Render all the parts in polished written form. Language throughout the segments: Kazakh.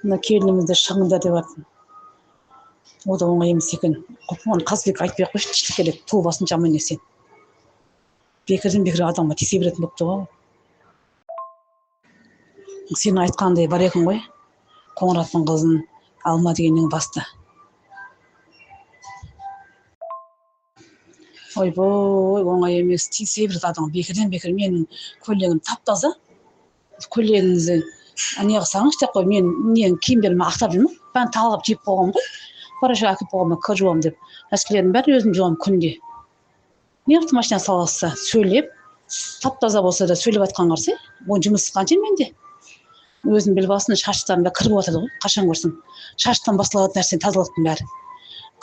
мына келінімізді шығыңдар деп жатыр. О да оңай емес екен. Оны Қазбек айтпай ақ қойшы, тіштік керек, ту басын жаман есе. Бекерден бекер адамға тисе беретін болыпты ғой. Сен айтқандай бар екен ғой. Қоңыраттың қызын алма дегеннің басты. Ойбой, оңай емес, тисе береді адам. Бекерден бекер менің көйлегім тап-таза. Көйлегіңізді не қылсаңыз деп қой, мен киімдерімді ақтап жүрмін. Ben тағып жеп қойғам ғой. Бараша әкеп қойғам, кір жуам деп. Әскерлердің бәрі өзім жуам күнде. Не автомашина саласы сөйлеп, тап-таза болса да сөйлеп атқан қарсы, ол жұмыс қанша менде. Өзім белбасын шаштарында кір болып жатады ғой, қашан көрсін. Шаштан басталатын нәрсе тазалықтың бәрі.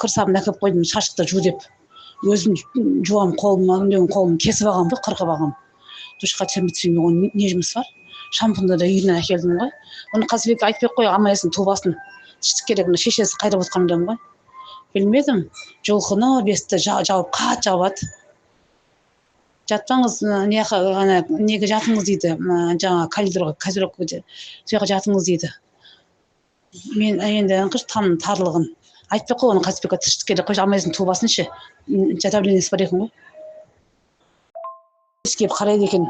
Кір сабын әкеп қойдым, шашты жу деп. Өзім жуам қолым кесіп алғам ғой, қырқып алғам. Душқа түсірмей оның не жұмыс бар? Шампунды да үйінен әкелдім ғой. Оны Қазбек айтпай қой, амайсын тубасын. Тіштік керек, шешесі қайрап отқанымдан ғой. Білмедім, жылқыны бесті жауып, қат жауып. Жатпаңыз, неге жатыңыз дейді, жаңа калидровка сояққа жатыңыз дейді. Мен енді таным тарлығын. Айтпай қой, оны Қазбекке тіштік керек, қой, амайсын тубасыншы. Жатавленесі бар екен ғой. Шешесі қарайды екен.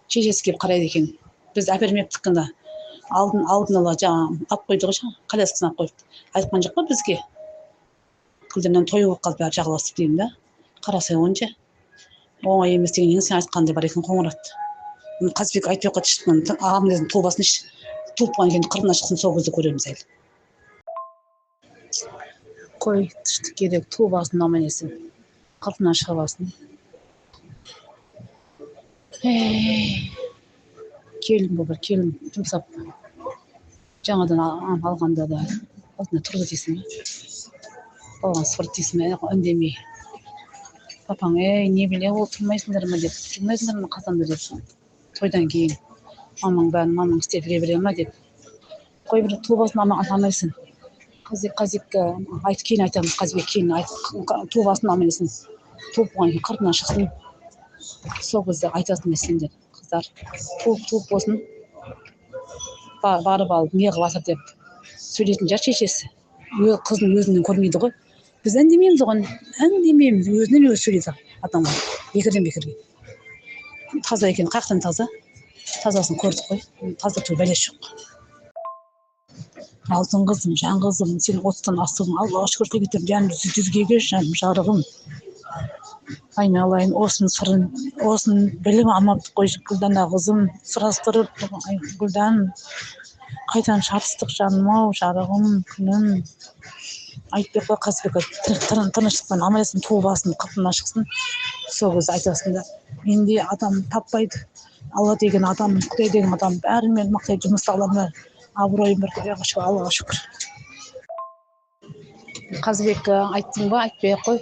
Шешесі кеп қарайды екен. Біз әпермептік кінді. Алдын ала жаңа ап қойды ғой, коляскасын ап қойды. Айтқан жоқ па бізге? Күлдерінен тойы болып қалып бәрі жағаласып деймін да. Қарасай онша. Оңай емес деген сен айтқандай бар екен Қоңырат. Қазбек айтпай қой, тіштіктің ағамыздың тубасын туып қойған екен, қырына шықсын, сол көзді көреміз әлі. Қой, тіштік керек, тубасын аман есін. Қырына шығып алсын. Келін бұл бір, келін жұмсап. Жаңадан алғанда да altına тұрды дейсің бе? Балған сыпырт дейсің бе? Үндемей. Папаң, не біле, ол тұрмайсыңдар ма деп. Тұрмайсыңдар ма қазанда деп. Тойдан кейін. Мамаң істетіле бере ма деп. Қой бір тубасын амайсын. Қазик кейін айтамыз, Қазбек кейін тубасын амайсын. Туып қойған кейін қыртынан шықсын. Сол кезде айтасың сендер, қыздар. Туып болсын. Барып алып, не қылып атыр деп сөйлейтін жар шешесі. Қыздың өзінен көрмейді ғой. Біз әндемейміз оған, әндемейміз, өзінен өзі сөйлейді адамға. Бекерден бекерге. Таза екен, қақтан таза. Тазасын көрдік қой. Таза түр бәлеш жоқ. Алтын қызым, жан қызым, сен 30-тан астығың. Аллаға шүкір қылып жанымды жүзгеге жарығым. Айналайын, осын сырын, осын білім алмапты қой, Гүлдана қызым, сұрастырып, Гүлдан, қайтан шатыстық жаным-ау, жарығым, күнім. Айтпай қой, Қазбекке тыныштықпен амайсын, тубасын, қыртына шықсын, сол кезде айтасың да. Менде адам таппайды, Алла деген адам, Құдай деген адам, бәрімен мақтайды, жұмыста аламын, абыройым бір, Аллаға шүкір. Қазбекке айттың ба, айтпай қой.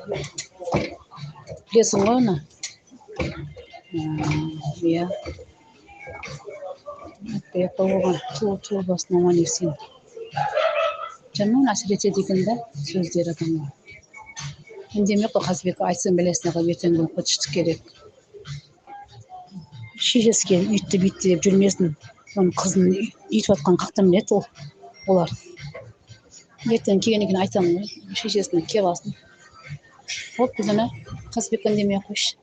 Білесің ғой оны? Иә. Айтпай қойған тубасын аман есен. Жанның әсер етеді екен да, сөздері адамға. Үндемей қой, Қазбекке айтсын білесің ғой, ертең күні тіштік керек. Шешесі келіп үйтті бүйтті деп жүрмесін. Оның қызын үйтіп атқан қақтан біледі олар. Ертең келгеннен кейін айтамын ғой, шешесіне кеп алсын. Ол күзіне Қазбек үндемей қойшы.